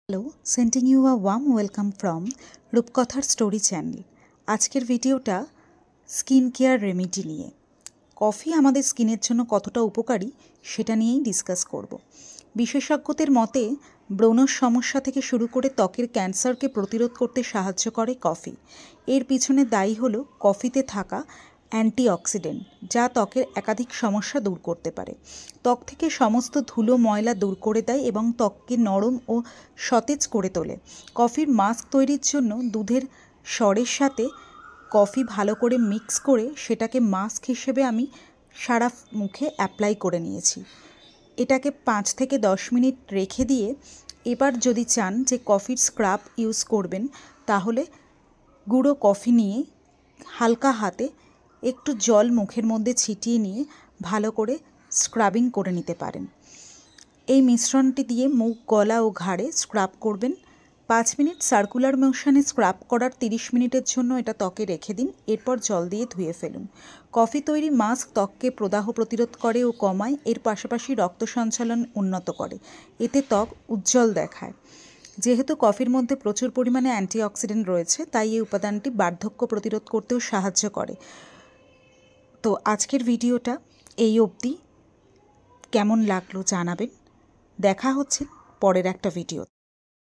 Hello, sending you a warm welcome from রূপকথার story channel. আজকের ভিডিওটা স্কিন কেয়ার রেমেডি নিয়ে। কফি আমাদের স্কিনের জন্য কতটা উপকারী সেটা নিয়েই ডিসকাস করব। বিশেষজ্ঞদের মতে ব্রণর সমস্যা থেকে শুরু করে ত্বকের ক্যান্সারকে প্রতিরোধ করতে সাহায্য করে কফি। এর পিছনে দায়ী হলো কফিতে থাকা অ্যান্টিঅক্সিডেন্ট, যা ত্বকের একাধিক সমস্যা দূর করতে পারে। ত্বক থেকে সমস্ত ধুলো ময়লা দূর করে দেয় এবং ত্বককে নরম ও সতেজ করে তোলে। কফির মাস্ক তৈরির জন্য দুধের সরের সাথে কফি ভালো করে মিক্স করে সেটাকে মাস্ক হিসেবে আমি সারা মুখে অ্যাপ্লাই করে নিয়েছি। এটাকে 5 থেকে 10 মিনিট রেখে দিয়ে এবার যদি চান যে কফির স্ক্রাব ইউজ করবেন, তাহলে গুঁড়ো কফি নিয়ে হালকা হাতে একটু জল মুখের মধ্যে ছিটিয়ে নিয়ে ভালো করে স্ক্রাবিং করে নিতে পারেন। এই মিশ্রণটি দিয়ে মুখ, গলা ও ঘাড়ে স্ক্রাব করবেন। 5 মিনিট সার্কুলার মোশনে স্ক্রাব করার 30 মিনিটের জন্য এটা ত্বকে রেখে দিন। এরপর জল দিয়ে ধুয়ে ফেলুন। কফি তৈরি মাস্ক ত্বককে প্রদাহ প্রতিরোধ করে ও কমায়। এর পাশাপাশি রক্ত সঞ্চালন উন্নত করে। এতে ত্বক উজ্জ্বল দেখায়। যেহেতু কফির মধ্যে প্রচুর পরিমাণে অ্যান্টিঅক্সিডেন্ট রয়েছে, তাই এই উপাদানটি বার্ধক্য প্রতিরোধ করতেও সাহায্য করে। তো আজকের ভিডিওটা এই অবধি। কেমন লাগলো জানাবেন। দেখা হচ্ছে পরের একটা ভিডিও।